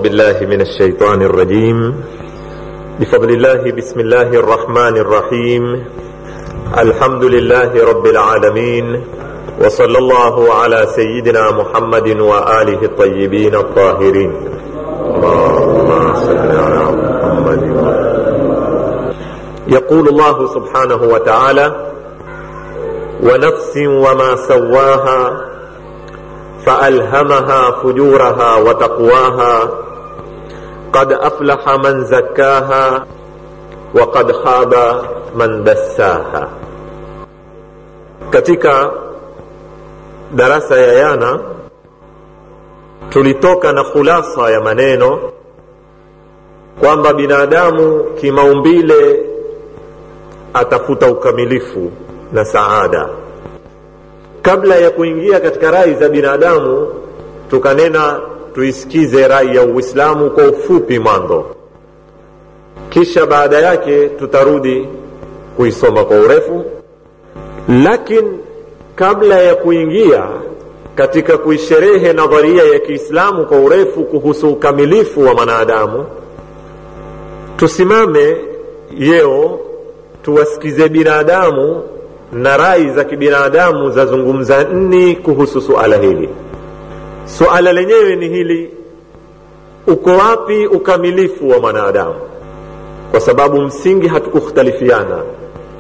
بالله من الشيطان الرجيم. بفضل الله بسم الله الرحمن الرحيم. الحمد لله رب العالمين، وصلى الله على سيدنا محمد وآله الطيبين الطاهرين. اللهم صل على محمد. يقول الله سبحانه وتعالى: ونفس وما سواها فألهمها فجورها وتقواها قد أفلح من زكاها وقد خاب من دساها. Katika darasa ya yana tulitoka na khulasa ya maneno kwamba binadamu kimaumbile atafuta ukamilifu na saada. Kabla ya kuingia katika rai za binadamu, tukanena tuisikize rai ya Uislamu kwa ufupi mwanzo, kisha baada yake tutarudi kuisoma kwa urefu. Lakini kabla ya kuingia katika kuisherehe nadharia ya Kiislamu kwa urefu kuhusu ukamilifu wa mwanadamu, tusimame leo tuwasikize binadamu na rai za kibinadamu za zungumza nini kuhusu suala hili. Suala lenyewe ni hili: uko wapi ukamilifu wa mwanadamu? Kwa sababu msingi hatukukhtalifiana.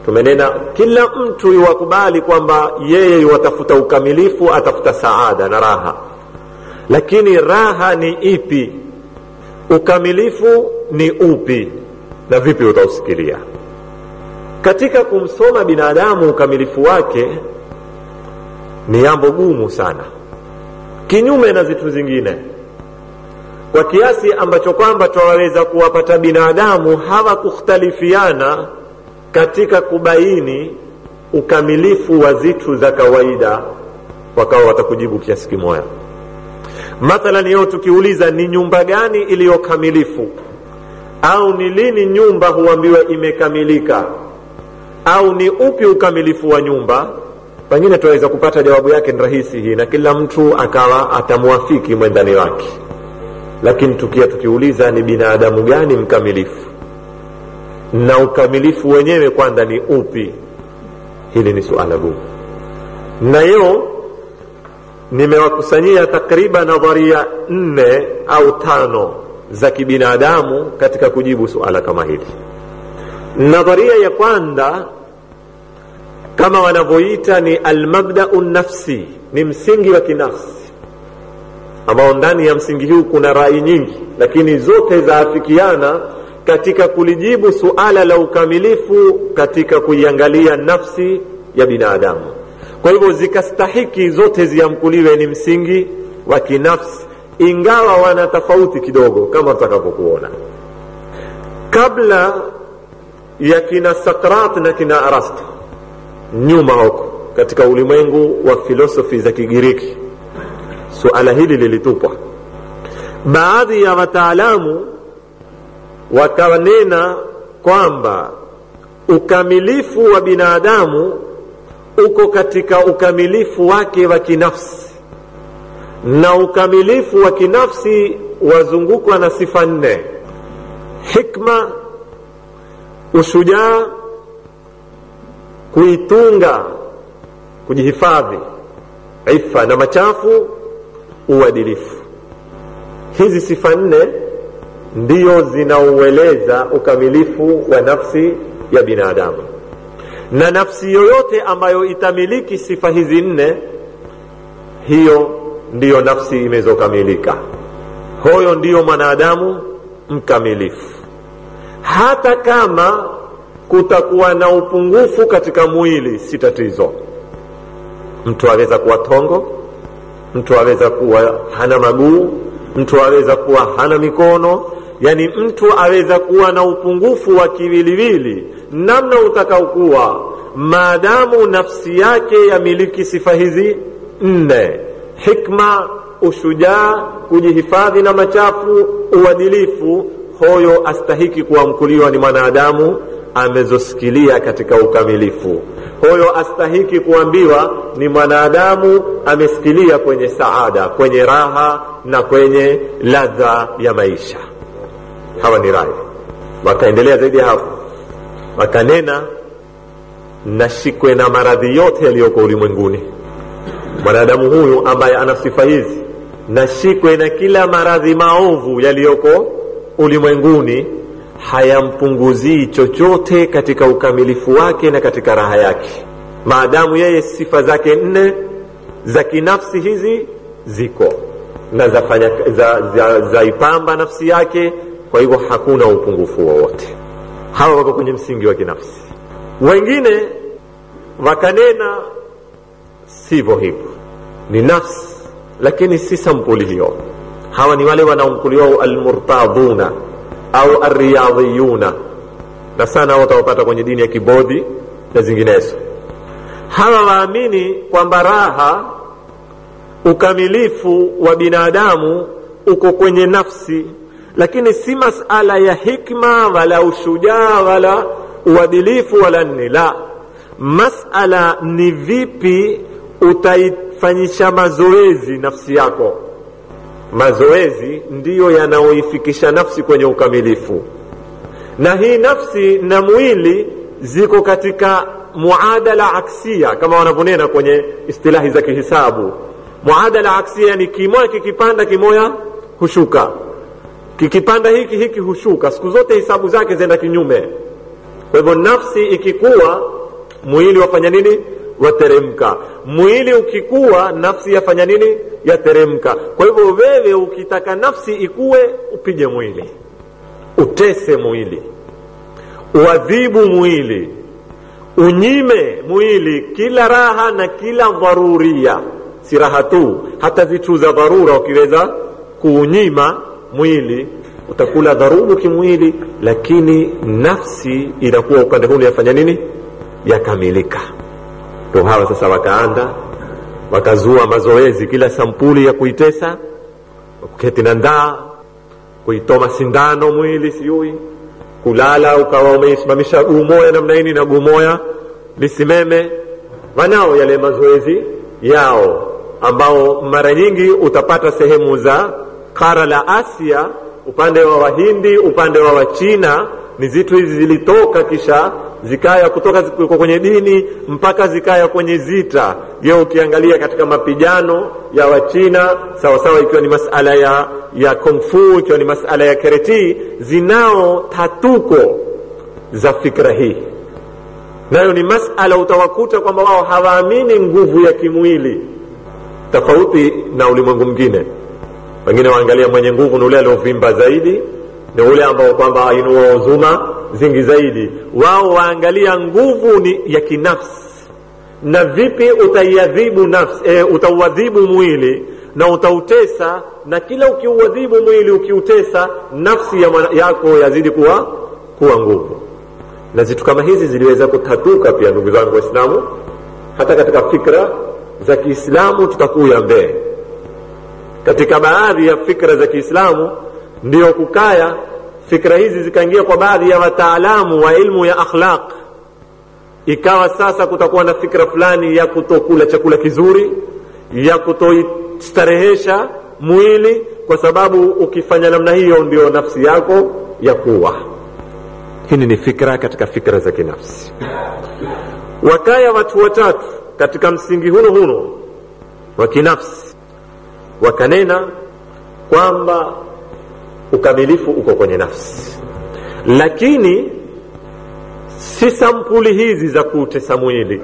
Tumenena kila mtu yuwakubali kwamba yeye yuwatafuta ukamilifu, atafuta saada na raha. Lakini raha ni ipi? Ukamilifu ni upi? Na vipi utausikilia? Katika kumsoma binadamu ukamilifu wake ni jambo gumu sana, kinyume na zitu zingine, kwa kiasi ambacho kwamba twaweza kuwapata binadamu hawakukhtalifiana katika kubaini ukamilifu wa zitu za kawaida, wakawa watakujibu kiasi kimoja. Mathalan, leo tukiuliza ni nyumba gani iliyokamilifu, au ni lini nyumba huambiwa imekamilika, au ni upi ukamilifu wa nyumba, pengine tuweza kupata jawabu yake ni rahisi hii, na kila mtu akawa atamuafiki mwendani wake. Lakini tukiuliza ni binadamu gani mkamilifu, na ukamilifu wenyewe kwanza ni upi, hili ni suala gumu. Na leo nimewakusanyia takriban nadharia 4 au 5 za kibinadamu katika kujibu suala kama hili. Nadharia ya kwanza, kama wanavyoita, ni almabda'u nafsi, ni msingi wa kinafsi, ambao ndani ya msingi huu kuna rai nyingi, lakini zote zaafikiana katika kulijibu suala la ukamilifu katika kuiangalia nafsi ya binadamu. Kwa hivyo zikastahiki zote ziamkuliwe ni msingi wa kinafsi, ingawa wana tofauti kidogo kama tutakapokuona. Kabla ya kina Sokrat na kina Arasto, nyuma huko katika ulimwengu wa filosofi za Kigiriki, suala hili lilitupwa. Baadhi ya wataalamu wakanena kwamba ukamilifu wa binadamu uko katika ukamilifu wake wa kinafsi, na ukamilifu wa kinafsi wazungukwa na sifa 4: hikma, ushujaa, kuitunga, kujihifadhi, ifa na machafu, uadilifu. Hizi sifa 4 ndio zinaueleza ukamilifu wa nafsi ya binadamu. Na nafsi yoyote ambayo itamiliki sifa hizi 4, hiyo ndiyo nafsi imezokamilika. Huyo ndiyo mwanadamu mkamilifu. Hata kama kutakuwa na upungufu katika mwili, si tatizo. Mtu aweza kuwa tongo, mtu aweza kuwa hana maguu, mtu aweza kuwa hana mikono, yani mtu aweza kuwa na upungufu wa kiwiliwili namna utakaokuwa, maadamu nafsi yake yamiliki sifa hizi 4: hikma, ushujaa, kujihifadhi na machafu, uadilifu. Huyo astahiki kuamkuliwa ni mwanadamu amezosikilia katika ukamilifu. Huyo astahiki kuambiwa ni mwanadamu amesikilia kwenye saada, kwenye raha na kwenye ladha ya maisha. Hawa ni rai. Wakaendelea zaidi hapo, wakanena nashikwe na maradhi yote yaliyoko ulimwenguni. Mwanadamu huyu ambaye ana sifa hizi, nashikwe na kila maradhi maovu yaliyoko ulimwenguni, hayampunguzii chochote katika ukamilifu wake na katika raha yake, maadamu yeye sifa zake 4 za kinafsi hizi ziko na zaipamba nafsi yake. Kwa hivyo hakuna upungufu wowote. Hawa wako kwenye msingi wa kinafsi. Wengine wakanena sivyo hivyo, ni nafsi lakini si sampuli hiyo. Hawa ni wale wanaomkuliwa almurtadhuna au arriyadhiyuna, na sana watawapata kwenye dini ya Kibodhi na zinginezo. Hawa waamini kwamba raha, ukamilifu wa binadamu uko kwenye nafsi, lakini si masala ya hikma wala ushujaa wala uadilifu wala nini. La, masala ni vipi utaifanyisha mazoezi nafsi yako. Mazoezi ndiyo yanaoifikisha nafsi kwenye ukamilifu, na hii nafsi na mwili ziko katika muadala aksia, kama wanavyonena kwenye istilahi za kihisabu. Muadala aksia ni kimoja kikipanda kimoja hushuka, kikipanda hiki hushuka. Siku zote hisabu zake zenda kinyume. Kwa hivyo nafsi ikikuwa, mwili wafanya nini? Wateremka. Mwili ukikuwa, nafsi yafanya nini? Yateremka. Kwa hivyo wewe ukitaka nafsi ikue, upige mwili, utese mwili, uadhibu mwili, unyime mwili kila raha na kila dharuria. Si raha tu, hata vitu za dharura ukiweza kuunyima mwili, utakula dharubu kimwili, lakini nafsi inakuwa upande huu yafanya nini? Yakamilika. Ndio hawa sasa wakaanda wakazua mazoezi, kila sampuli ya kuitesa, kuketi na ndaa, kuitoma sindano mwili, siyui kulala ukawa umeisimamisha guu moja namna hii na guu moja lisimeme. Wanao yale mazoezi yao, ambao mara nyingi utapata sehemu za kara la Asia, upande wa Wahindi, upande wa Wachina. Ni zitu hizi zilitoka kisha zikaya kutoka kwenye dini mpaka zikaya kwenye zita. Leo ukiangalia katika mapigano ya Wachina, sawa sawa, ikiwa ni masala ya kung fu, ikiwa ni masala ya karate, zinao tatuko za fikra hii. Nayo ni masala utawakuta kwamba wao hawaamini nguvu ya kimwili, tofauti na ulimwengu mwingine. Wengine waangalia mwenye nguvu ni ule aliovimba zaidi, ni ule ambao kwamba inua uzuma zingi zaidi. Wao waangalia nguvu ni ya kinafsi, na vipi utaiadhibu nafsi, utauadhibu mwili na utautesa, na kila ukiuadhibu mwili, ukiutesa, nafsi yako yazidi kuwa nguvu. Na zitu kama hizi ziliweza kutatuka pia, ndugu zangu Waislamu, hata katika fikra za Kiislamu. Tutakuya mbele katika baadhi ya fikra za Kiislamu, ndio kukaya fikra hizi zikaingia kwa baadhi ya wataalamu wa ilmu ya akhlaq. Ikawa sasa kutakuwa na fikra fulani ya kutokula chakula kizuri, ya kutoistarehesha mwili, kwa sababu ukifanya namna hiyo ndio nafsi yako ya kuwa. Hii ni fikra katika fikra za kinafsi. Wakaya watu watatu katika msingi huno wa kinafsi, wakanena kwamba ukamilifu uko kwenye nafsi, lakini si sampuli hizi za kutesa mwili,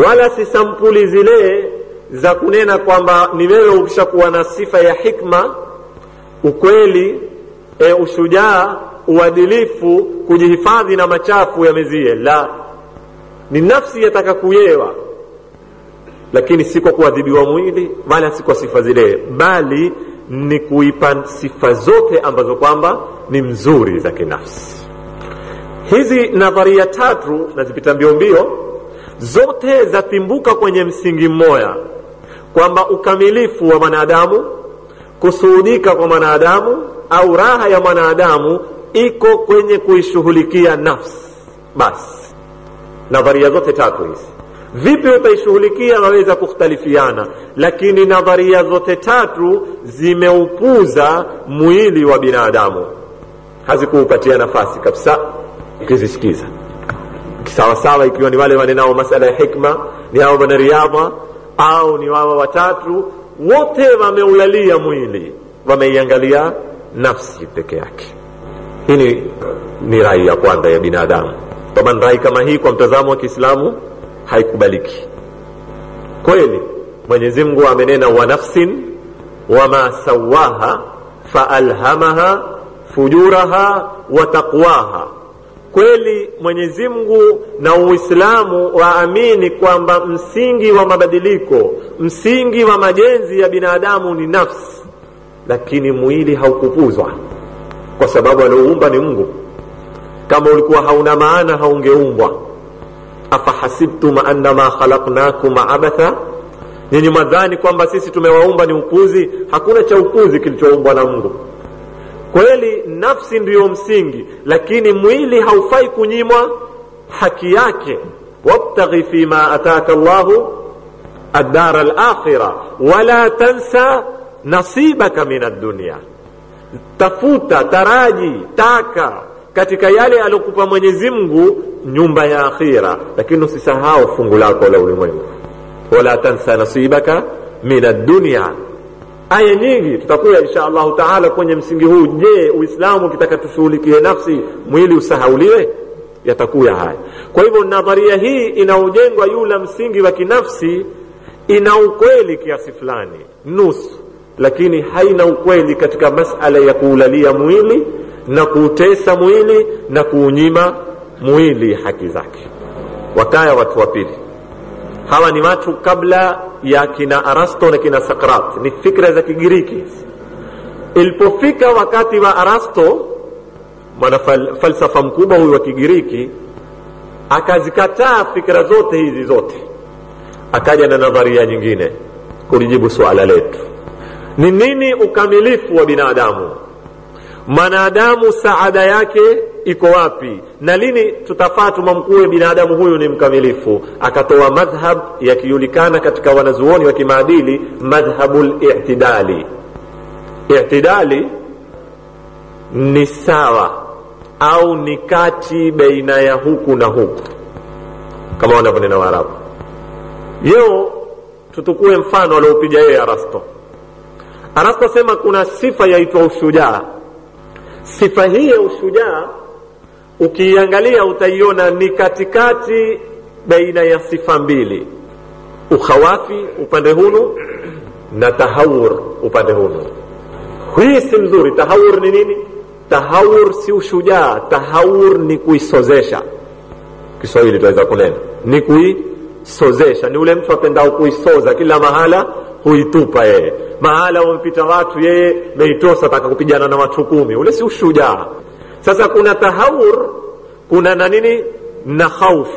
wala si sampuli zile za kunena kwamba ni wewe ukishakuwa na sifa ya hikma, ukweli, ushujaa, uadilifu, kujihifadhi na machafu ya mezie. La, ni nafsi yataka kuyewa, lakini si kwa kuadhibiwa mwili, wala si kwa sifa zile, bali ni kuipa sifa zote ambazo kwamba ni mzuri za kinafsi. Hizi nadharia tatu nazipita mbio, zote zatimbuka kwenye msingi mmoja, kwamba ukamilifu wa mwanadamu, kusuudika kwa mwanadamu au raha ya mwanadamu iko kwenye kuishughulikia nafsi basi. Nadharia zote tatu hizi vipi utaishughulikia waweza kukhtalifiana, lakini nadharia zote tatu zimeupuza mwili wa binadamu, hazikuupatia nafasi kabisa ukizisikiza kisawasawa, ikiwa ni wale wanenao masala ya hikma, ni hao wana riadha au ni wao watatu, wote wameulalia mwili, wameiangalia nafsi peke yake. Hii ni rai ya kwanza ya binadamu. Taban rai kama hii kwa mtazamo wa Kiislamu haikubaliki. Kweli Mwenyezi Mungu amenena wa nafsin wama sawaha faalhamaha fujuraha wa taqwaha. Kweli Mwenyezi Mungu na Uislamu waamini kwamba msingi wa mabadiliko, msingi wa majenzi ya binadamu ni nafsi, lakini mwili haukupuzwa kwa sababu aliyoumba ni Mungu. Kama ulikuwa hauna maana haungeumbwa. Afahasibtum annama khalaqnakum abatha, nyinyi madhani kwamba sisi tumewaumba ni upuzi? Hakuna cha upuzi kilichoumbwa na Mungu. Kweli nafsi ndiyo msingi, lakini mwili haufai kunyimwa haki yake. wabtaghi fima ataka Allahu ad-dar al-akhirah wala tansa nasibaka min ad-dunya. Tafuta, taraji, taka katika yale aliyokupa Mwenyezi Mungu nyumba ya akhira, lakini usisahau fungu lako la ulimwengu. wala tansa nasibaka min ad-dunya. Aya nyingi tutakuja insha Allah taala kwenye msingi huu. Je, Uislamu kitaka tushughulikie nafsi, mwili usahauliwe? Yatakuya haya. Kwa hivyo nadharia hii inaojengwa yule msingi wa kinafsi ina ukweli kiasi fulani nusu, lakini haina ukweli katika masala ya kuulalia mwili na kuutesa mwili na kuunyima mwili haki zake. Wakaya watu wa pili, hawa ni watu kabla ya kina Arasto na kina Sokrat, ni fikra za Kigiriki. Ilipofika wakati wa Arasto, mwana falsafa mkubwa huyu wa Kigiriki, akazikataa fikra zote hizi zote, akaja na nadharia nyingine kulijibu swala letu. Ni nini ukamilifu wa binadamu? Mwanadamu saada yake iko wapi? Na lini tutafaa tumamkue binadamu huyu ni mkamilifu? Akatoa madhhab yakijulikana katika wanazuoni wa kimaadili, madhhabul i'tidali. I'tidali ni sawa au ni kati baina ya huku na huku, kama wanavyonena Waarabu. Leo tutukue mfano aliopiga yeye Arasto. Arasto sema kuna sifa yaitwa ushujaa. Sifa hii ya ushujaa ukiangalia utaiona ni katikati baina ya sifa mbili, ukhawafi upande hunu na tahawur upande hunu. Hii si mzuri. Tahawur ni nini? Tahawur si ushujaa. Tahawur ni kuisozesha. Kiswahili tuweza kunena ni kuisozesha. Ni ule mtu apendao kuisoza, kila mahala huitupa yeye. Mahala wampita watu yeye meitosa, taka kupigana na watu 10. Ule si ushujaa. Sasa kuna tahawur, kuna na nini, na khauf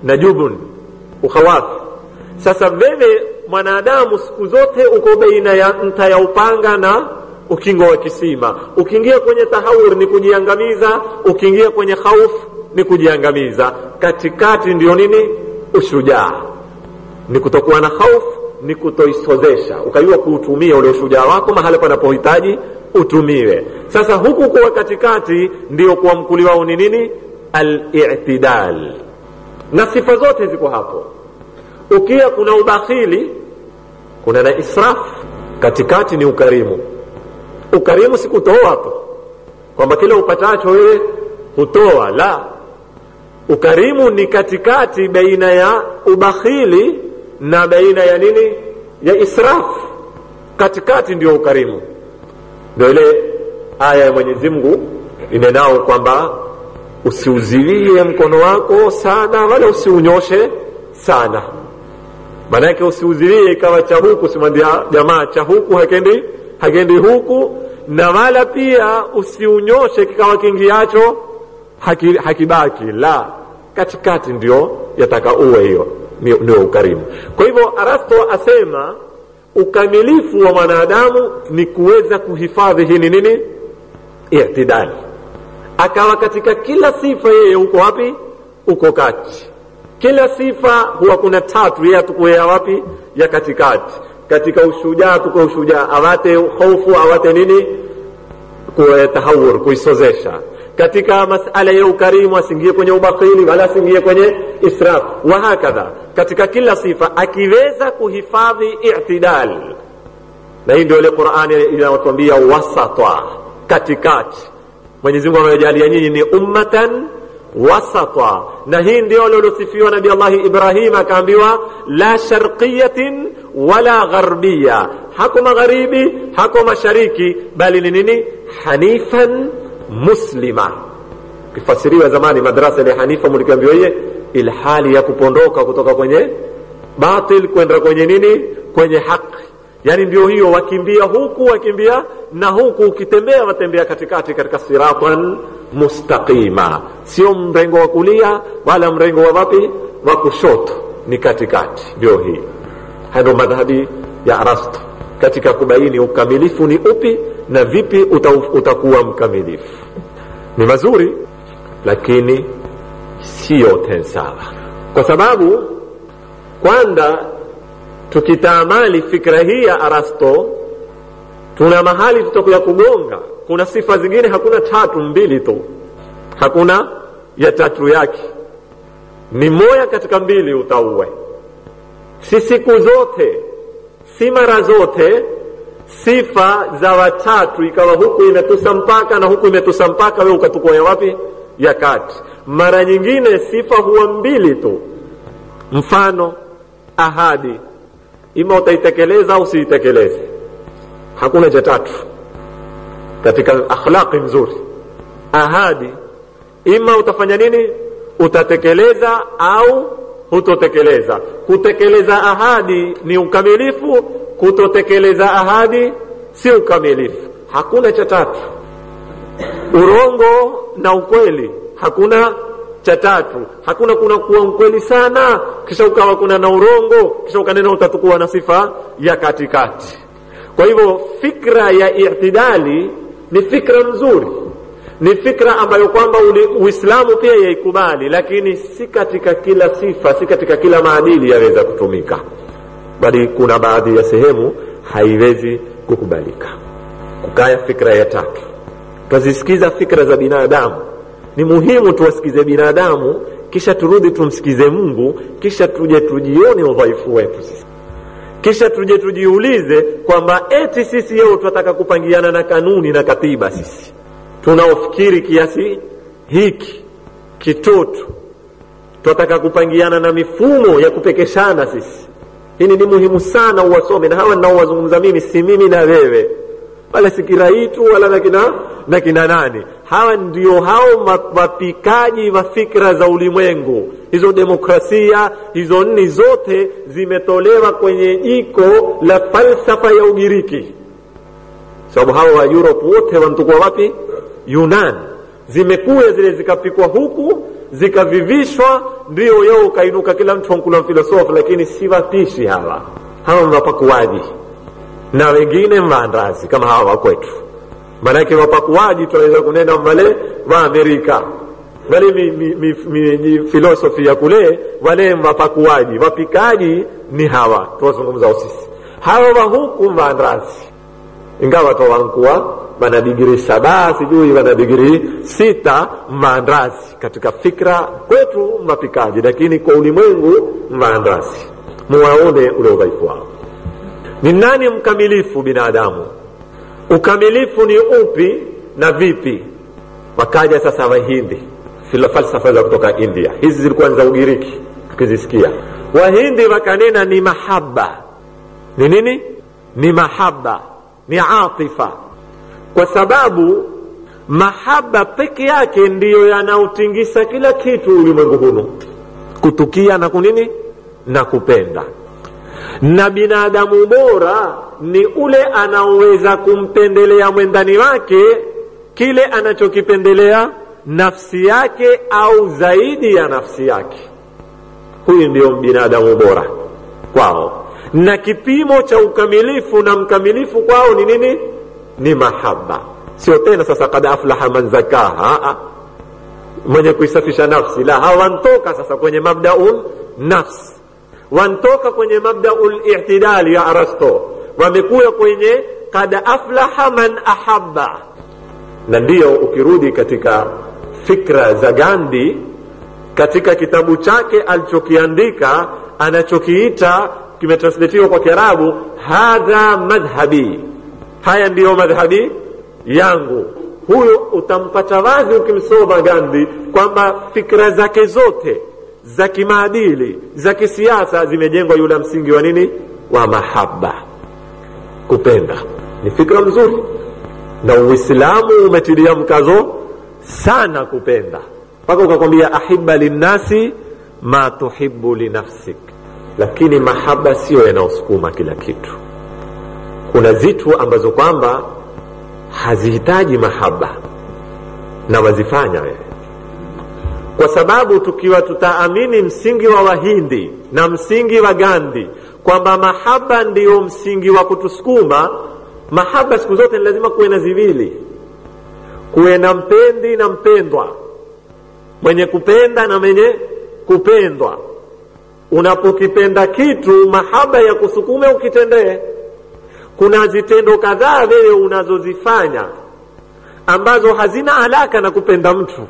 na jubun, ukhawafi. Sasa wewe mwanadamu siku zote uko baina ya nta ya upanga na ukingo wa kisima. Ukiingia kwenye tahawur ni kujiangamiza, ukiingia kwenye khauf ni kujiangamiza. Katikati ndio nini? Ushujaa. Ni kutokuwa na khauf, ni kutoisozesha, ukajua kuutumia ule ushujaa wako mahala panapohitaji utumiwe. Sasa huku kwa katikati ndio kuamkuliwa ni nini? Al-i'tidal. Na sifa zote ziko hapo. Ukia kuna ubakhili, kuna na israf. Katikati ni ukarimu. Ukarimu si kutoa tu kwamba kila upatacho wewe hutoa, la. Ukarimu ni katikati baina ya ubakhili na baina ya nini? Ya israf. Katikati ndio ukarimu. Ndio ile aya ya Mwenyezi Mungu inenao kwamba usiuzilie mkono wako sana wala usiunyoshe sana. Maana yake usiuzilie ikawa cha huku, simwambia jamaa cha huku hakendi huku, na wala pia usiunyoshe kikawa kingiacho hakibaki, la. Katikati ndio yataka uwe, hiyo ndio ukarimu. Kwa hivyo Arasto asema ukamilifu wa mwanadamu ni kuweza kuhifadhi hii nini? I'tidali. akawa katika kila sifa yeye uko wapi? Uko kati. Kila sifa huwa kuna tatu, yeye atukuea wapi? Ya katikati. Katika ushujaa tuko ushujaa, awate hofu, awate nini? Kuetahawur, kuisozesha. Katika masala ya ukarimu asingie kwenye ubakhili wala asingie kwenye israf, wa hakadha. Katika kila sifa akiweza kuhifadhi i'tidal, na hii ndio ile Qur'ani inatuambia wasata, katikati. Mwenyezi Mungu amejalia nyinyi ni ummatan wasata, na hii ndio alilosifiwa Nabii Allah Ibrahim, akaambiwa la sharqiyatin wala gharbiyya, hako magharibi hako mashariki, bali ni nini? Hanifan muslima. Kifasiriwa zamani madrasa ya hanifa mlikambiwa yeye ilhali ya kupondoka kutoka kwenye batil kwenda kwenye nini? Kwenye haki. Yani ndio hiyo, wakimbia huku wakimbia na huku, ukitembea watembea katikati katika siratan mustaqima, sio mrengo wa kulia wala mrengo wa wapi? Wa kushoto, ni katikati. Ndio hii hado madhhabi ya Arasto katika kubaini ukamilifu ni upi na vipi utakuwa mkamilifu. Ni mazuri lakini sio tensawa, kwa sababu kwanza tukitaamali fikra hii ya Arasto tuna mahali tutakuya kugonga. Kuna sifa zingine hakuna tatu, mbili tu, hakuna ya tatu yake, ni moja katika mbili utauwe. Si siku zote, si mara zote sifa za watatu ikawa huku imetusa mpaka na huku imetusa mpaka, wewe ukatukua ya wapi? Ya kati. Mara nyingine sifa huwa mbili tu. Mfano ahadi, ima utaitekeleza au usiitekeleze, hakuna cha tatu. Katika akhlaqi nzuri ahadi, ima utafanya nini? Utatekeleza au hutotekeleza. Kutekeleza ahadi ni ukamilifu, kutotekeleza ahadi si ukamilifu. Hakuna cha tatu. Urongo na ukweli, hakuna cha tatu. Hakuna kuna kuwa mkweli sana kisha ukawa kuna na urongo kisha ukanena utatukua na sifa ya katikati. Kwa hivyo fikra ya i'tidali ni fikra nzuri, ni fikra ambayo kwamba Uislamu pia yaikubali, lakini si katika kila sifa, si katika kila maadili yaweza kutumika, bali kuna baadhi ya sehemu haiwezi kukubalika. Kukaya fikra ya tatu. Tuzisikiza fikra za binadamu. Ni muhimu tuwasikize binadamu, kisha turudi tumsikize Mungu, kisha tuje tujione udhaifu wetu sisi. Kisha tuje tujiulize kwamba eti sisi leo tunataka kupangiana na kanuni na katiba, sisi tunaofikiri kiasi hiki kitoto tunataka kupangiana na mifumo ya kupekeshana sisi. Hili ni muhimu sana uwasome, na hawa ninaowazungumza mimi si mimi na wewe, wala si kiraitu wala na kina nani. Hawa ndio hao mapikaji wa fikra za ulimwengu. Hizo demokrasia, hizo nini zote zimetolewa kwenye jiko la falsafa ya Ugiriki. Sababu hao wa Europe wote wanatoka wapi? Yunan. Zimekuja zile zikapikwa huku, zikavivishwa, ndio yao ukainuka kila mtu ankula filosofi, lakini si wapishi hawa. Hawa wapakuaji. Na wengine maandazi kama hawa kwetu. Maanake wapakuaji tunaweza kunena wale wa Amerika, wale filosofi ya kule, wale wapakuaji. Wapikaji ni hawa tuwazungumza sisi. Hawa wa huku maandazi, ingawa tuwankua wana digrii 7, sijui wana digrii 6 maandazi. Katika fikra kwetu mapikaji, lakini kwa ulimwengu maandazi. Muwaone ule udhaifu wao. Ni nani mkamilifu binadamu? Ukamilifu ni upi na vipi? Wakaja sasa Wahindi, falsafa za kutoka India. Hizi zilikuwa za Ugiriki tukizisikia. Wahindi wakanena ni mahaba. Ni nini? Ni mahaba, ni atifa. Kwa sababu mahaba peke yake ndiyo yanautingisa kila kitu ulimwengu huu. Kutukia na kunini? Na kupenda. Na binadamu bora ni ule anaoweza kumpendelea mwendani wake kile anachokipendelea nafsi yake au zaidi ya nafsi yake. Huyu ndio binadamu bora kwao. Na kipimo cha ukamilifu na mkamilifu kwao ni nini? Ni mahaba. sio tena sasa kad aflaha man zakaha, mwenye kuisafisha nafsi. La, hawantoka sasa kwenye mabdaul nafsi, wantoka kwenye mabdaul i'tidali ya Arasto, wamekuja kwenye kad aflaha man ahabba. Na ndio ukirudi katika fikra za Gandhi, katika kitabu chake alichokiandika anachokiita, kimetranslatiwa kwa Kiarabu, hadha madhhabi, haya ndiyo madhhabi yangu. Huyo utampata wazi ukimsoma Gandhi kwamba fikra zake zote za kimaadili, za kisiasa zimejengwa yule msingi wa nini? Wa mahaba, kupenda. Ni fikra mzuri, na Uislamu umetilia mkazo sana kupenda, mpaka ukakwambia ahibba linnasi ma tuhibbu linafsik. Lakini mahaba sio yanaosukuma kila kitu. Kuna zitu ambazo kwamba hazihitaji mahaba na wazifanya wewe, kwa sababu tukiwa tutaamini msingi wa Wahindi na msingi wa Gandhi kwamba mahaba ndiyo msingi wa kutusukuma, mahaba siku zote ni lazima kuwe na ziwili, kuwe na mpendi na mpendwa, mwenye kupenda na mwenye kupendwa. Unapokipenda kitu, mahaba ya kusukume ukitendee. Kuna zitendo kadhaa wewe unazozifanya ambazo hazina alaka na kupenda mtu,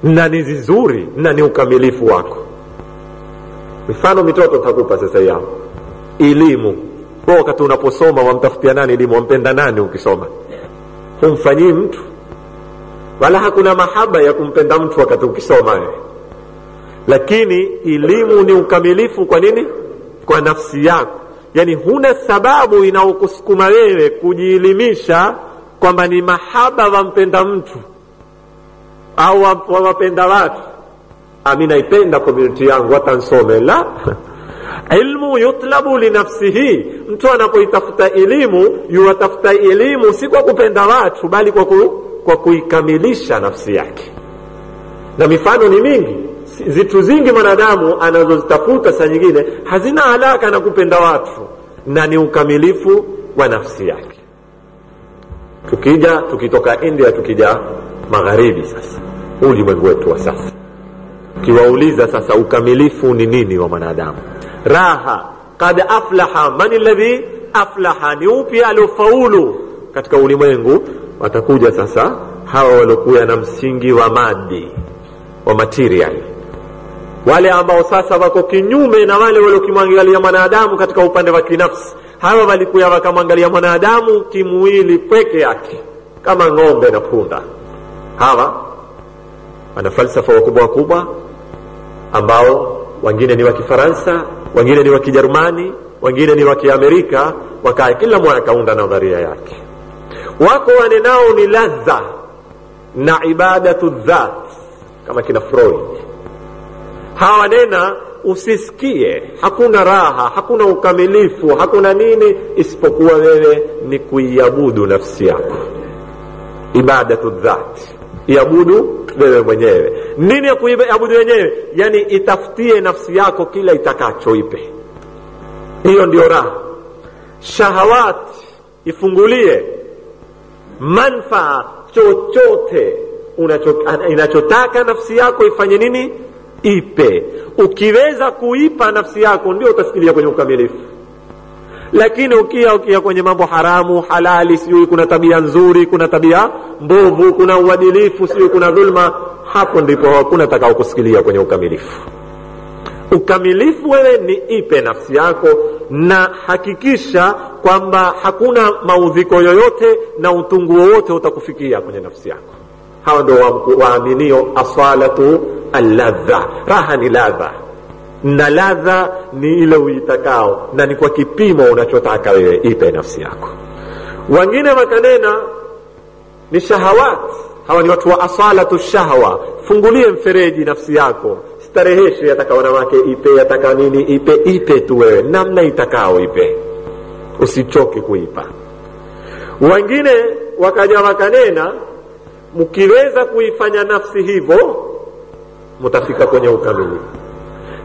na ni zizuri na ni ukamilifu wako. Mifano mitoto takupa sasa yao. Elimu. Kwa wakati unaposoma wamtafutia nani elimu, wampenda nani ukisoma? Humfanyii mtu. Wala hakuna mahaba ya kumpenda mtu wakati ukisoma wewe. Lakini elimu ni ukamilifu kwa nini? Kwa nafsi yako. Yani huna sababu inaokusukuma wewe kujielimisha kwamba ni mahaba wampenda mtu au wapenda watu. Amina ipenda community yangu hata nsome. La. Ilmu yutlabu li nafsihi. Mtu anapoitafuta elimu, yuatafuta elimu si kwa kupenda watu, bali kwa kuikamilisha nafsi yake. Na mifano ni mingi. Zitu zingi mwanadamu anazozitafuta saa nyingine hazina alaka na kupenda watu, na ni ukamilifu wa nafsi yake. Tukitoka India tukija magharibi, sasa ulimwengu wetu wa sasa, kiwauliza sasa ukamilifu ni nini wa mwanadamu? Raha, kad aflaha man alladhi aflaha, ni upi aliofaulu katika ulimwengu? Watakuja sasa hawa waliokuwa na msingi wa madi, wa material, wale ambao sasa wako kinyume na wale waliokimwangalia mwanadamu katika upande wa kinafsi. Hawa walikuwa wakamwangalia mwanadamu kimwili peke yake kama ng'ombe na punda. Hawa wana falsafa wakubwa ambao wengine ni wa Kifaransa, wengine ni wa Kijerumani, wengine ni wa Kiamerika, wakaa kila mmoja kaunda nadharia yake. Wako wanenao ni ladha na ibadatu dhat kama kina Freud. Hawa nena usisikie hakuna raha, hakuna ukamilifu, hakuna nini isipokuwa wewe ni kuiabudu nafsi yako. Ibadatu dhat, iabudu wewe mwenyewe. Nini ya kuiabudu wenyewe? Yani itafutie nafsi yako kila itakacho ipe. Hiyo ndio raha. Shahawat ifungulie, manfaa chochote inachotaka nafsi yako ifanye nini? Ipe. Ukiweza kuipa nafsi yako ndio utasikilia kwenye ukamilifu. Lakini ukia kwenye mambo haramu, halali, sio kuna tabia nzuri, kuna tabia mbovu, kuna uadilifu, sio kuna dhulma, hapo ndipo hakuna takao kusikilia kwenye ukamilifu. Ukamilifu wewe ni ipe nafsi yako, na hakikisha kwamba hakuna maudhiko yoyote na utungu wowote utakufikia kwenye nafsi yako. Hawa ndio waaminio asalatu alladha. Raha ni ladha, na ladha ni ile uitakao, na ni kwa kipimo unachotaka wewe ipe nafsi yako. Wengine wakanena ni shahawat. Hawa ni watu wa asalatu shahwa. Fungulie mfereji nafsi yako, stareheshe, yataka wanawake ipe, yataka nini ipe tu wewe namna itakao ipe, usichoke kuipa. Wengine wakaja wakanena mkiweza kuifanya nafsi hivyo mtafika kwenye ukamilifu.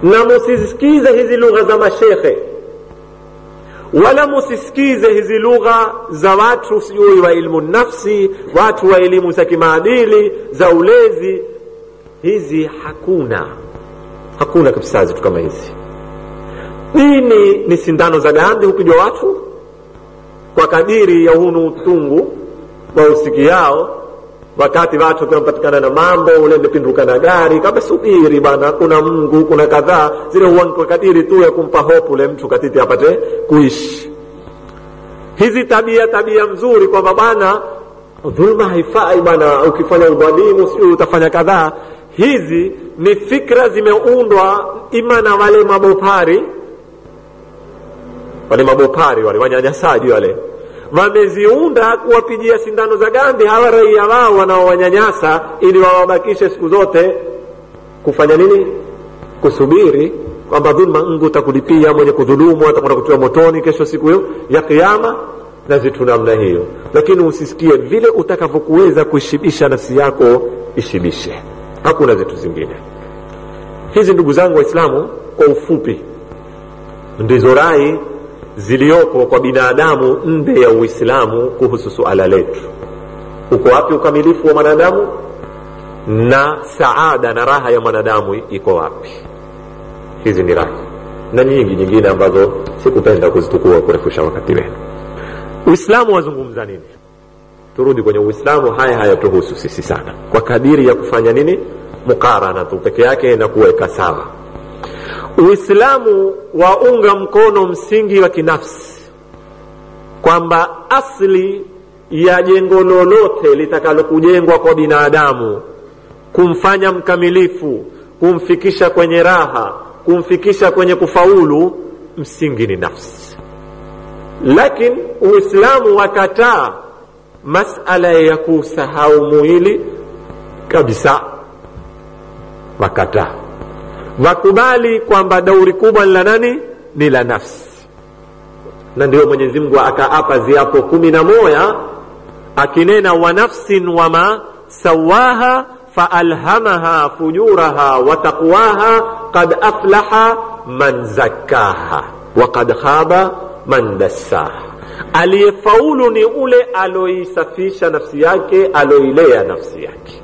Na msisikize hizi lugha za mashekhe wala musisikize hizi lugha za watu sijui wa ilmu nafsi, watu wa elimu za kimaadili, za ulezi. Hizi hakuna kabisa zitu kama hizi. Dini ni sindano za gandi hupigwa watu kwa kadiri ya hunu utungu wa usikiao. Wakati watu kunapatikana na mambo ule ndepinduka na gari, kama subiri bana, kuna Mungu, kuna kadhaa, zile huwa kwa kadiri tu ya kumpa hope ule mtu katiti apate kuishi. Hizi tabia mzuri kwamba bana dhulma haifai bana, ukifanya udhalimu sio utafanya kadhaa. Hizi ni fikra zimeundwa ima na wale mabopari wale wanyanyasaji wale, wameziunda kuwapigia sindano za gandi hawa raia wao wanaowanyanyasa, ili wawabakishe siku zote kufanya nini? Kusubiri kwamba dhulma Mungu utakulipia, mwenye kudhulumu atakwenda kutiwa motoni kesho siku hiyo ya kiyama, na zitu namna hiyo. Lakini usisikie vile utakavyokuweza kuishibisha nafsi yako, ishibishe. Hakuna zitu zingine. Hizi ndugu zangu Waislamu, kwa ufupi ndizo rai zilioko kwa binadamu nde ya Uislamu kuhusu suala letu. Uko wapi ukamilifu wa mwanadamu na saada na raha ya mwanadamu iko wapi? Hizi ni rai na nyingine ambazo sikupenda kuzitukua kurefusha wakati wenu. Uislamu wazungumza nini? Turudi kwenye Uislamu. Haya tuhusu sisi sana, kwa kadiri ya kufanya nini? Mukarana tu peke yake na kuweka sawa. Uislamu waunga mkono msingi wa kinafsi, kwamba asli ya jengo lolote litakalokujengwa kwa binadamu kumfanya mkamilifu, kumfikisha kwenye raha, kumfikisha kwenye kufaulu, msingi ni nafsi. Lakini Uislamu wakataa masala ya kusahau mwili kabisa, wakataa. Wakubali kwamba dauri kubwa la nani? Ni la nafsi. Na ndio Mwenyezi Mungu akaapa ziapo 11 akinena, wa nafsin wama sawaha faalhamaha fujuraha wa taqwaha qad aflaha man zakkaha wa qad khaba man dassaha. Aliyefaulu ni ule aloisafisha nafsi yake, aloilea nafsi yake,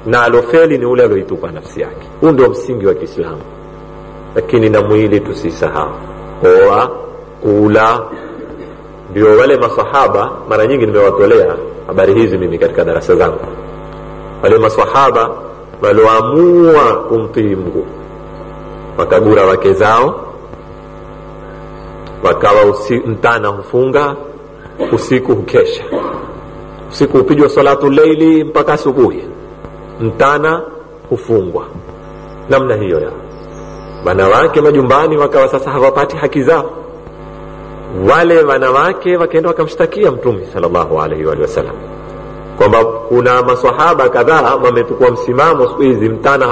na alofeli ni ule aloitupa nafsi yake. Huu ndio msingi wa Kiislamu. Lakini na mwili tusisahau. Oa, kula. Ndio wale maswahaba, mara nyingi nimewatolea habari hizi mimi katika darasa zangu. Wale maswahaba walioamua kumtii Mungu, wakagura wake zao, wakawa mtana hufunga, usiku hukesha. Usiku upijwa salatu leili mpaka asubuhi, mtana hufungwa. Namna hiyo ya wanawake majumbani wakawa sasa hawapati haki zao. Wale wanawake wakaenda wakamshtakia Mtume sallallahu alaihi wa sallam kwamba kuna maswahaba kadhaa wametukua msimamo siku hizi, mtana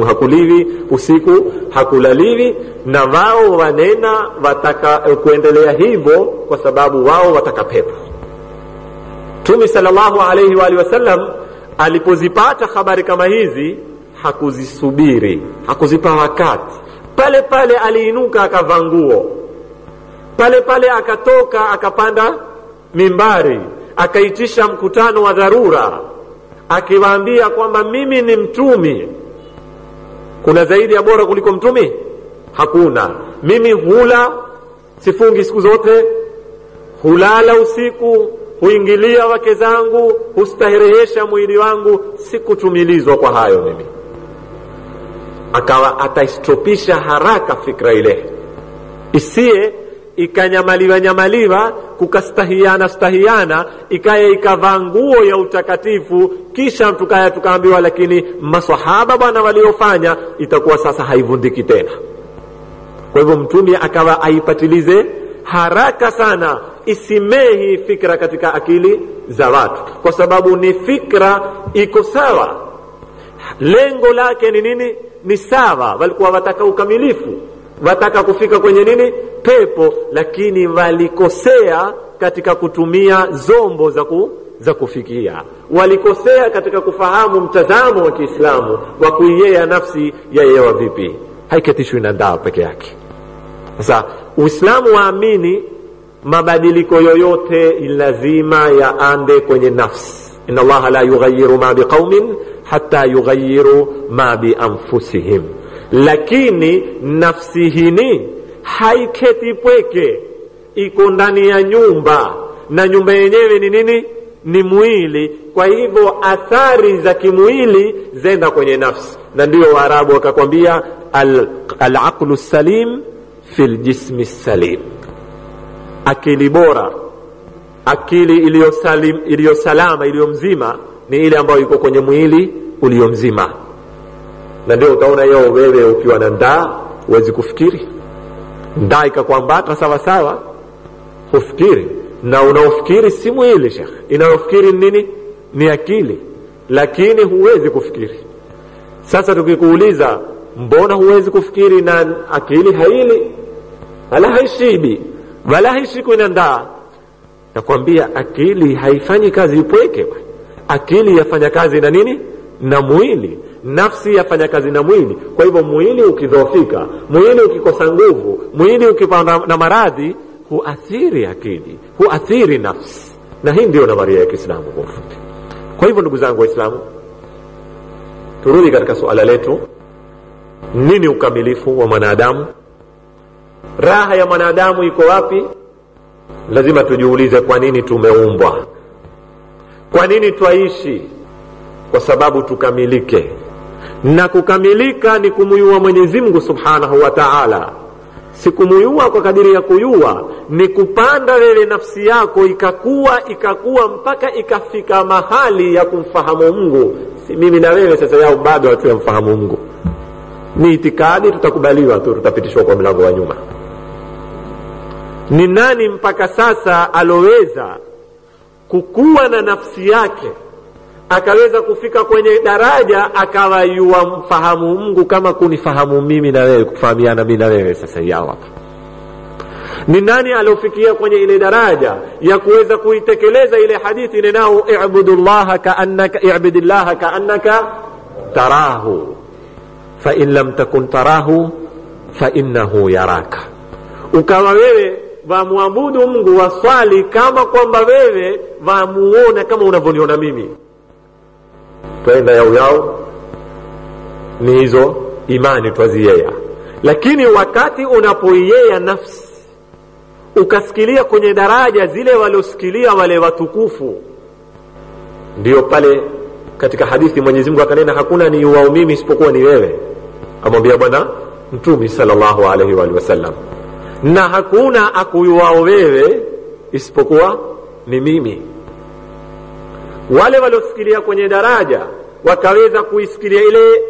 hakuliwi, usiku hakulaliwi, na wao wanena wataka kuendelea hivyo kwa sababu wao wataka pepo. Mtume sallallahu alaihi wa sallam alipozipata habari kama hizi hakuzisubiri, hakuzipa wakati. Pale pale aliinuka akavaa nguo, pale pale akatoka akapanda mimbari, akaitisha mkutano wa dharura, akiwaambia kwamba mimi ni mtumi. Kuna zaidi ya bora kuliko mtumi? Hakuna. Mimi hula, sifungi siku zote, hulala usiku, huingilia wake zangu, hustaherehesha mwili wangu, sikutumilizwa kwa hayo mimi. Akawa ataistopisha haraka fikra ile, isiye ikanyamaliwa kukastahiana ikaya ikavaa nguo ya utakatifu, kisha tukaambiwa lakini maswahaba bwana waliofanya, itakuwa sasa haivundiki tena. Kwa hivyo Mtume akawa aipatilize haraka sana, isimehi fikra katika akili za watu, kwa sababu ni fikra iko sawa, lengo lake ni nini? Ni sawa. Walikuwa wataka ukamilifu, wataka kufika kwenye nini? Pepo. Lakini walikosea katika kutumia zombo za kufikia. Walikosea katika kufahamu mtazamo wa Kiislamu wa kuiyea nafsi yayewa vipi, haiketishwi na ndaa peke yake. Sasa Uislamu waamini mabadiliko yoyote lazima yaande kwenye nafsi. Inna Allaha la yughayyiru ma biqaumin hatta yughayyiru ma bi anfusihim. Lakini nafsi hini haiketi pweke, iko ndani ya nyumba, na nyumba yenyewe ni nini? Ni mwili. Kwa hivyo athari za kimwili zenda kwenye nafsi, na ndio Waarabu wakakwambia al-aqlu salim fil jismi salim. Akili bora, akili iliyosalama, iliyomzima ni ile ambayo iko kwenye mwili uliomzima. Na ndio utaona yao wewe ukiwa na ndaa huwezi kufikiri, ndaa ikakwambata sawa sawa, hufikiri. Na unaofikiri si mwili shekhi, inayofikiri nini? Ni akili, lakini huwezi kufikiri. Sasa tukikuuliza mbona huwezi kufikiri na akili haili wala haishibi wala haishiku ina ndaa, nakwambia akili haifanyi kazi upweke. Akili yafanya kazi na nini? Na mwili. Nafsi yafanya kazi na mwili. Kwa hivyo mwili ukidhoofika, mwili ukikosa nguvu, mwili ukipanda na maradhi, huathiri akili, huathiri nafsi. Na hii ndio nadharia ya Kiislamu kwa ufupi. Kwa hivyo ndugu zangu Waislamu, turudi katika suala letu, nini ukamilifu wa mwanadamu? Raha ya mwanadamu iko wapi? Lazima tujiulize, kwa nini tumeumbwa? Kwa nini twaishi? Kwa sababu tukamilike, na kukamilika ni kumuyua Mwenyezi Mungu Subhanahu wa Ta'ala. Si kumuyua kwa kadiri ya kuyua, ni kupanda wewe nafsi yako ikakuwa mpaka ikafika mahali ya kumfahamu Mungu. Si mimi na wewe sasa yao bado hatuyamfahamu Mungu. Ni itikadi, tutakubaliwa tu, tutapitishwa kwa mlango wa nyuma. Ni nani mpaka sasa aloweza kukua na nafsi yake akaweza kufika kwenye daraja akawa yuamfahamu Mungu kama kunifahamu mimi na wewe, kufahamiana mimi na wewe sasa yao hapa? Ni nani alofikia kwenye ile daraja ya kuweza kuitekeleza ile hadithi ninao, i'budullaha ka'annaka tarahu fa in lam takun tarahu fa innahu yaraka. Ukawa wewe waamuabudu Mungu, waswali kama kwamba wewe waamuona kama unavyoniona mimi. Twaenda yao ni hizo imani twaziea. Lakini wakati unapoiea nafsi ukasikilia kwenye daraja zile waliosikilia wale watukufu, ndio pale katika hadithi Mwenyezi Mungu akanena, hakuna ni wao mimi isipokuwa ni wewe, amwambia bwana Mtume sallallahu alaihi wa sallam, na hakuna akuyuao wewe isipokuwa ni mimi. Wale waliosikilia kwenye daraja wakaweza kuisikilia ile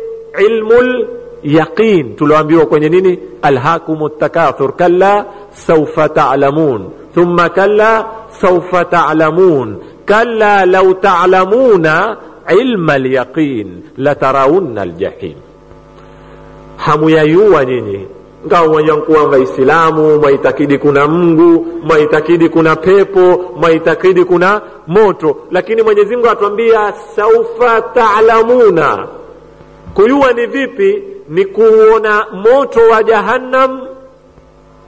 ilmul yaqin tuloambiwa kwenye nini, alhaakumut takathur kalla sawfa ta'lamun thumma kalla sawfa ta'lamun kalla law ta'lamuna ilmal yaqin latarawunna aljahim. Hamuyayua nyinyi ngao yankuwa Waislamu, maitakidi kuna Mungu, maitakidi kuna pepo, maitakidi kuna moto, lakini Mwenyezi Mungu atuambia saufa ta'lamuna. Kuyua ni vipi? Ni kuona moto wa Jahannam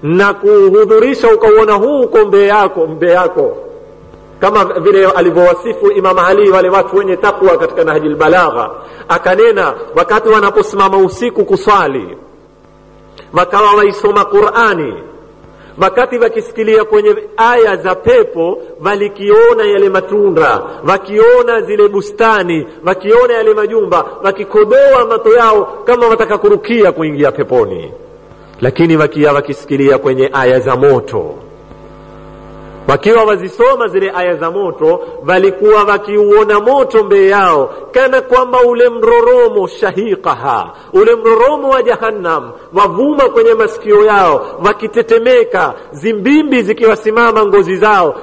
na kuhudhurisha ukauona huu uko mbele yako, kama vile alivyowasifu Imam Ali wale watu wenye takwa katika Nahjul Balagha. Akanena wakati wanaposimama usiku kuswali, wakawa waisoma Qur'ani, wakati wakisikilia kwenye aya za pepo, walikiona yale matunda, wakiona zile bustani, wakiona yale majumba, wakikodoa mato yao kama wataka kurukia kuingia peponi. Lakini wakisikilia kwenye aya za moto, wakiwa wazisoma zile aya za moto, walikuwa wakiuona moto mbele yao kana kwamba ule mroromo shahiqaha, ule mroromo wa Jahannam wavuma kwenye masikio yao, wakitetemeka, zimbimbi zikiwasimama ngozi zao,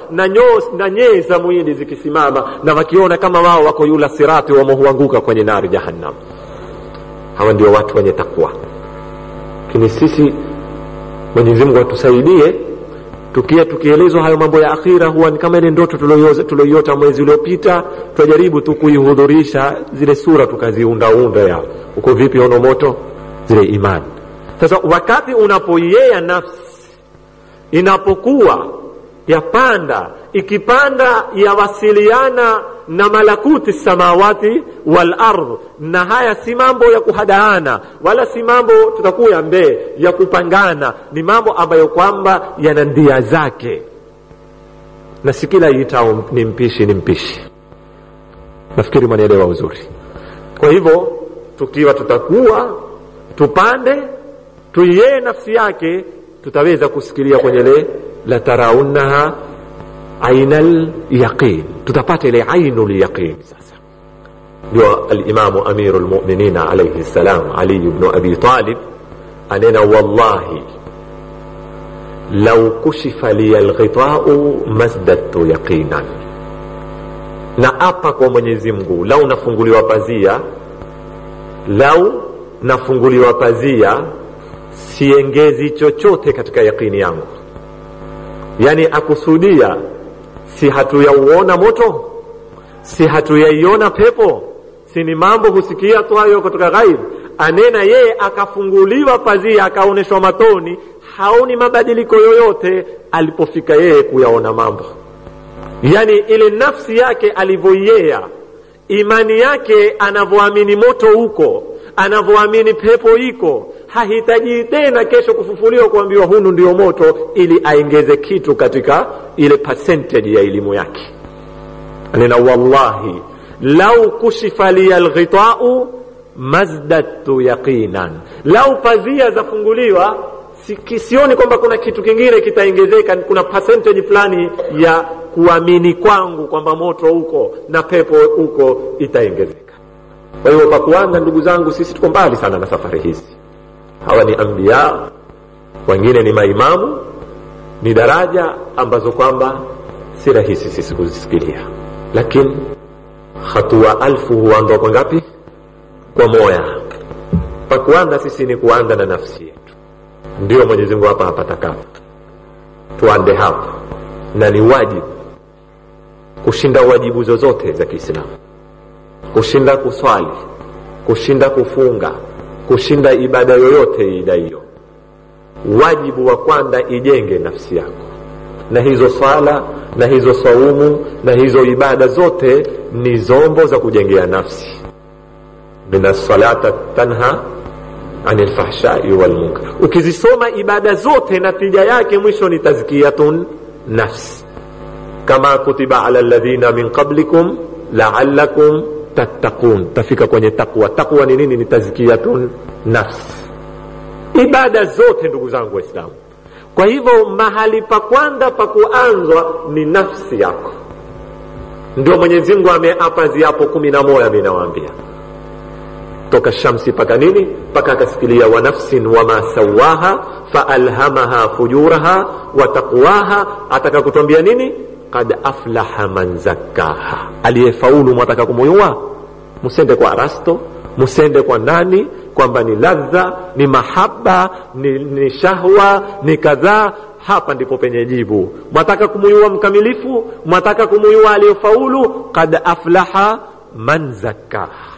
na nyee za mwili zikisimama, na wakiona kama wao wako yula sirati wamohuanguka kwenye nari Jahannam. Hawa ndio watu wenye takwa. Lakini sisi, Mwenyezi Mungu atusaidie, tukielezwa hayo mambo ya akhira huwa ni kama ile ndoto tuloiota mwezi uliopita, tujaribu tu kuihudhurisha zile sura tukaziunda ya uko vipi ono moto zile imani. Sasa wakati unapoiea nafsi inapokuwa yapanda, ikipanda yawasiliana na malakuti samawati wal ardh, na haya si mambo ya kuhadaana wala si mambo tutakuya ya kupangana, ni mambo ambayo kwamba yana ndia zake, na si kila itao ni mpishi. Nafikiri mwanielewa uzuri. Kwa hivyo tukiwa tutakuwa tupande tuiye nafsi yake, tutaweza kusikilia kwenye la tarawunnaha ainal yaqin, tutapata ile ainul yaqin. Sasa ndio al-Imam Amirul Mu'minin alayhi salam Ali ibn Abi Talib anena, wallahi law kushifa li al-ghita'u mazdadtu yaqinan, na apa kwa Mwenyezi Mungu, lau nafunguliwa pazia siengezi chochote katika yaqini yangu. Yani akusudia si hatuyauona moto, si hatuyaiona pepo, si ni mambo husikia tu hayo kutoka ghaib. Anena yeye akafunguliwa pazia akaoneshwa matoni, haoni mabadiliko yoyote alipofika yeye kuyaona mambo. Yani ile nafsi yake alivyoyea, imani yake anavyoamini moto huko, anavyoamini pepo iko, hahitaji tena kesho kufufuliwa kuambiwa hunu ndio moto ili aongeze kitu katika ile percentage ya elimu yake. Anena wallahi lau kushifa li al-ghita'u mazdadtu yaqinan, lau pazia zafunguliwa sioni kwamba kuna kitu kingine kitaongezeka, kuna percentage fulani ya kuamini kwangu kwamba moto huko na pepo huko itaongezeka. Kwa hiyo kwa kuanza, ndugu zangu, sisi tuko mbali sana na safari hizi. Hawa ni anbiya, wengine ni maimamu, ni daraja ambazo kwamba si rahisi sisi kuzisikilia, lakini hatua alfu huanza kwa ngapi? Kwa moya. Kwa kuanza sisi ni kuanza na nafsi yetu. Ndio Mwenyezi Mungu hapa takapo tuande hapo, na ni wajibu kushinda wajibu zozote za Kiislamu, kushinda kuswali, kushinda kufunga, kushinda ibada yoyote idaiyo. Wajibu wa kwanza ijenge nafsi yako, na hizo swala na hizo saumu na hizo ibada zote ni zombo za kujengea nafsi. Mina salata tanha anil fahshai wal munkar. Ukizisoma ibada zote natija yake mwisho ni tazkiyatun nafs, kama kutiba ala alladhina min qablikum la'allakum tattaqun. Tafika kwenye takwa. Takwa ni nini? Ni tazkiyatun nafs. Ibada zote ndugu zangu Waislamu. Kwa hivyo mahali pa kwanza pa kuanzwa ni nafsi yako. Ndio Mwenyezi Mungu ameapa ziapo 11 minawaambia. Toka shamsi paka nini? Paka akasikilia wa nafsin wama sawaha faalhamaha fujuraha wa taqwaha. Ataka kutuambia nini? Qad aflaha man zakkaha. Aliyefaulu mwataka kumuyua, musende kwa Arasto, musende kwa nani, kwamba ni ladha, ni mahaba, ni shahwa, ni kadhaa. Hapa ndipo penye jibu. Mwataka kumuyua mkamilifu, mwataka kumuyua aliyefaulu, qad aflaha man zakkaha.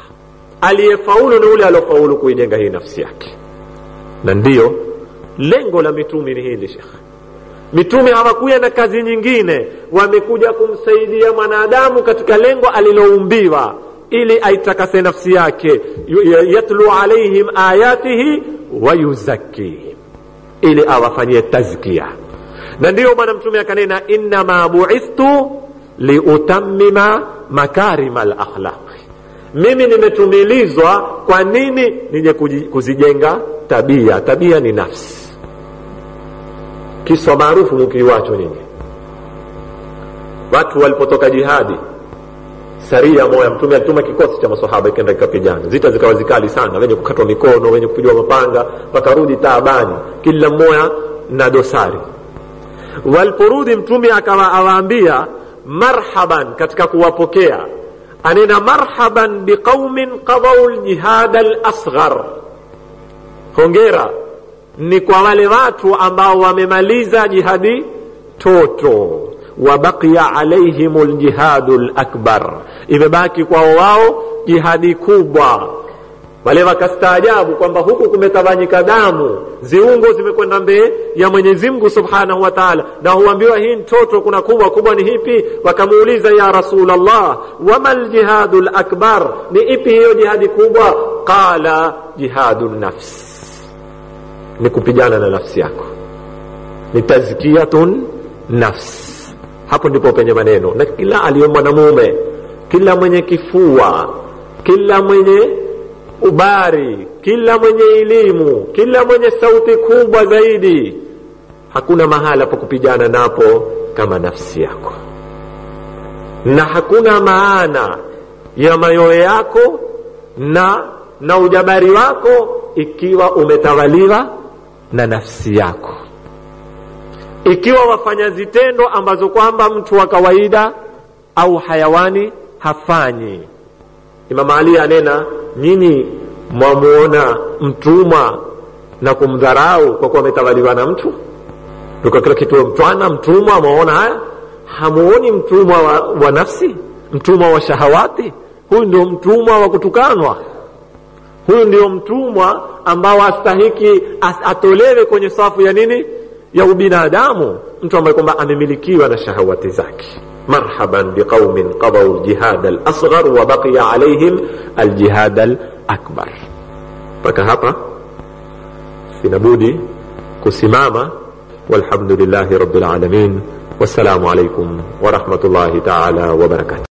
Aliyefaulu ni ule alofaulu kuijenga hii nafsi yake. Na ndiyo lengo la mitume ni hili, Sheikh. Mitume hawakuja na kazi nyingine, wamekuja kumsaidia mwanadamu katika lengo aliloumbiwa, ili aitakase nafsi yake. Yatlu alaihim ayatihi wa yuzakkihim, ili awafanyie tazkia. Na ndiyo bwana mtume akanena, inna ma bu'ithtu liutammima makarimal akhlaq. Mimi nimetumilizwa kwa nini? Nije kuzijenga tabia. Tabia ni nafsi. Kisa maarufu mkiwacho nini? Watu walipotoka jihadi, saria moja, mtume alituma kikosi cha maswahaba ikaenda kikapigana. Zita zikawa zikali sana, wenye kukatwa mikono, wenye kupigwa mapanga, pakarudi taabani, kila mmoja na dosari. Waliporudi mtume akawaambia marhaban katika kuwapokea. Anena marhaban biqaumin qadaw al-jihad al-asghar. Hongera ni kwa wale watu ambao wamemaliza jihadi toto, wa baqiya alaihim al-jihad al-akbar. Imebaki kwa wao jihadi kubwa. Wale wakastaajabu kwamba huku kumetawanyika damu, ziungo zimekwenda mbele ya Mwenyezi Mungu Subhanahu wa Ta'ala, na huambiwa hii mtoto kuna kubwa ni hipi? Wakamuuliza, ya Rasulullah, wamal jihadul akbar, ni ipi hiyo jihadi kubwa? Qala jihadun nafs, ni kupigana na nafsi yako, ni tazkiyatun nafs. Hapo ndipo penye maneno. Na kila aliye mwanamume, kila mwenye kifua, kila mwenye ubari, kila mwenye elimu, kila mwenye sauti kubwa zaidi, hakuna mahala pa kupigana napo kama nafsi yako. Na hakuna maana ya mayoe yako na ujabari wako ikiwa umetawaliwa na nafsi yako, ikiwa wafanya zitendo ambazo kwamba mtu wa kawaida au hayawani hafanyi. Imam Ali anena, nyinyi mwamuona mtumwa na kumdharau kwa kuwa ametawaliwa na mtu? Ndio kila kitu mtwana mtumwa, mwaona haya? Hamuoni mtumwa wa nafsi, mtumwa wa shahawati? Huyu ndio mtumwa wa kutukanwa. Huyu ndio mtumwa ambao astahiki atolewe kwenye safu ya nini? Ya ubinadamu. Mtu ambaye kwamba amemilikiwa na shahawati zake. Marhaban biqaumin qadaw al-jihad al-asghar wa baqiya alayhim al-jihad al-akbar. Mpaka hapa sinabudi kusimama. Walhamdulillahi rabbil alamin. Wassalamu alaykum wa rahmatullahi ta'ala wa barakatuh.